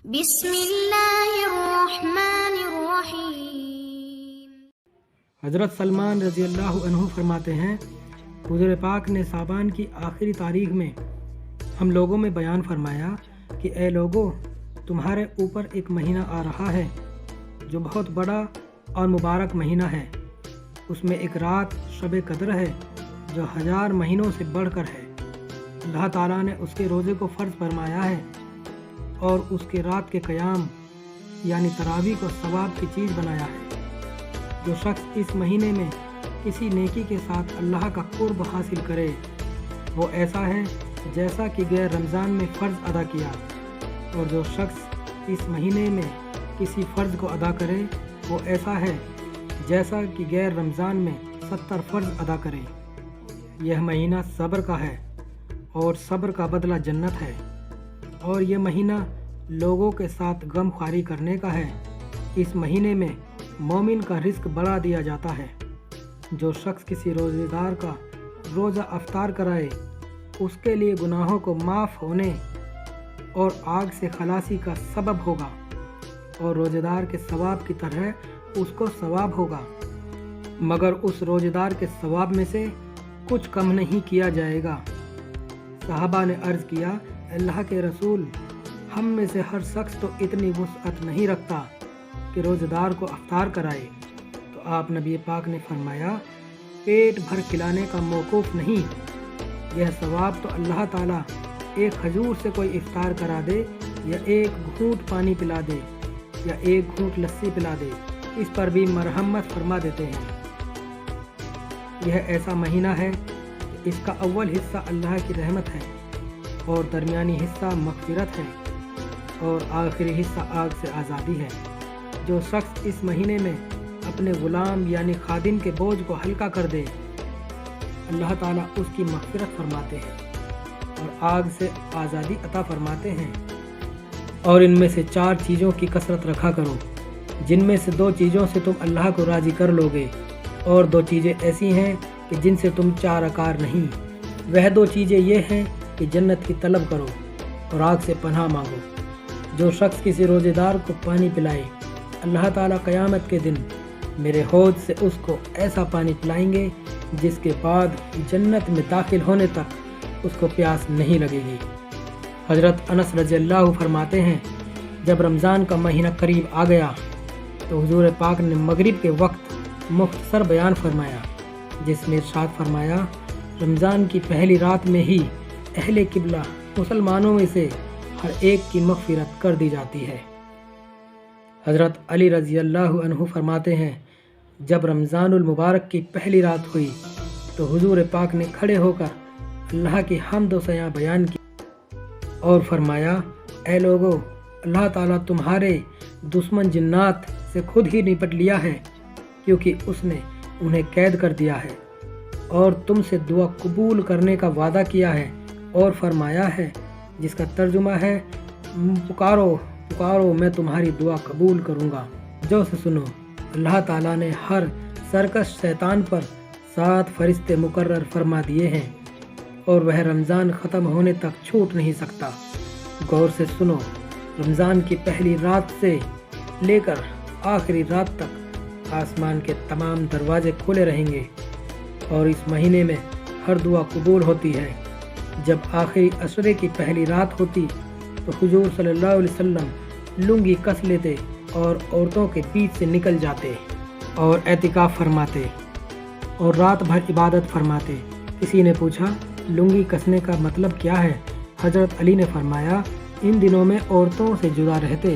بسم اللہ الرحمن الرحیم۔ حضرت سلمان رضی اللہ عنہ فرماتے ہیں، حضور پاک نے شعبان کی آخری تاریخ میں ہم لوگوں میں بیان فرمایا کہ اے لوگو، تمہارے اوپر ایک مہینہ آ رہا ہے جو بہت بڑا اور مبارک مہینہ ہے۔ اس میں ایک رات شب قدر ہے جو 1000 مہینوں سے بڑھ کر ہے۔ اللہ تعالیٰ نے اس کے روزے کو فرض فرمایا ہے اور اس کے رات کے قیام یعنی تراویح کو ثواب کی چیز بنایا ہے۔ جو شخص اس مہینے میں کسی نیکی کے ساتھ اللہ کا قرب حاصل کرے وہ ایسا ہے جیسا کہ غیر رمضان میں فرض ادا کیا، اور جو شخص اس مہینے میں کسی فرض کو ادا کرے وہ ایسا ہے جیسا کہ غیر رمضان میں 70 فرض ادا کرے۔ یہ مہینہ صبر کا ہے اور صبر کا بدلہ جنت ہے، اور یہ مہینہ لوگوں کے ساتھ غم خواری کرنے کا ہے۔ اس مہینے میں مومن کا رزق بڑھا دیا جاتا ہے۔ جو شخص کسی روزے دار کا روزہ افطار کرائے اس کے لیے گناہوں کو معاف ہونے اور آگ سے خلاصی کا سبب ہوگا، اور روزے دار کے ثواب کی طرح اس کو ثواب ہوگا، مگر اس روزے دار کے ثواب میں سے کچھ کم نہیں کیا جائے گا۔ صحابہ نے عرض کیا، اللہ کے رسول، ہم میں سے ہر شخص تو اتنی وسعت نہیں رکھتا کہ روزے دار کو افطار کرائے۔ تو آپ نبی پاک نے فرمایا، پیٹ بھر کھلانے کا موقوف نہیں، یہ ثواب تو اللہ تعالیٰ ایک کھجور سے کوئی افطار کرا دے یا ایک گھونٹ پانی پلا دے یا ایک گھونٹ لسی پلا دے، اس پر بھی مرحمت فرما دیتے ہیں۔ یہ ایسا مہینہ ہے کہ اس کا اول حصہ اللہ کی رحمت ہے اور درمیانی حصہ مغفرت ہے اور آخری حصہ آگ سے آزادی ہے۔ جو شخص اس مہینے میں اپنے غلام یعنی خادم کے بوجھ کو ہلکا کر دے اللہ تعالیٰ اس کی مغفرت فرماتے ہیں اور آگ سے آزادی عطا فرماتے ہیں۔ اور ان میں سے 4 چیزوں کی کثرت رکھا کرو، جن میں سے 2 چیزوں سے تم اللہ کو راضی کر لو گے، اور 2 چیزیں ایسی ہیں کہ جن سے تم چارہ نہیں۔ وہ 2 چیزیں یہ ہیں کہ جنت کی طلب کرو اور آگ سے پناہ مانگو۔ جو شخص کسی روزے دار کو پانی پلائے اللہ تعالیٰ قیامت کے دن میرے حوض سے اس کو ایسا پانی پلائیں گے جس کے بعد جنت میں داخل ہونے تک اس کو پیاس نہیں لگے گی۔ حضرت انس رضی اللہ فرماتے ہیں، جب رمضان کا مہینہ قریب آ گیا تو حضور پاک نے مغرب کے وقت مختصر بیان فرمایا، جس میں ارشاد فرمایا، رمضان کی پہلی رات میں ہی اہل قبلہ مسلمانوں میں سے ہر ایک کی مغفرت کر دی جاتی ہے۔ حضرت علی رضی اللہ عنہ فرماتے ہیں، جب رمضان المبارک کی پہلی رات ہوئی تو حضور پاک نے کھڑے ہو کر اللہ کی حمد و ثنا بیان کی اور فرمایا، اے لوگو، اللہ تعالیٰ تمہارے دشمن جنات سے خود ہی نپٹ لیا ہے، کیونکہ اس نے انہیں قید کر دیا ہے، اور تم سے دعا قبول کرنے کا وعدہ کیا ہے، اور فرمایا ہے جس کا ترجمہ ہے، پکارو پکارو میں تمہاری دعا قبول کروں گا۔ جو سے سنو، اللہ تعالیٰ نے ہر سرکش شیطان پر 7 فرشتے مقرر فرما دیے ہیں، اور وہ رمضان ختم ہونے تک چھوٹ نہیں سکتا۔ غور سے سنو، رمضان کی پہلی رات سے لے کر آخری رات تک آسمان کے تمام دروازے کھلے رہیں گے، اور اس مہینے میں ہر دعا قبول ہوتی ہے۔ جب آخری عشرے کی پہلی رات ہوتی تو حضور صلی اللہ علیہ وسلم لنگی کس لیتے اور عورتوں کے بیچ سے نکل جاتے اور اعتکاف فرماتے اور رات بھر عبادت فرماتے۔ کسی نے پوچھا، لنگی کسنے کا مطلب کیا ہے؟ حضرت علی نے فرمایا، ان دنوں میں عورتوں سے جدا رہتے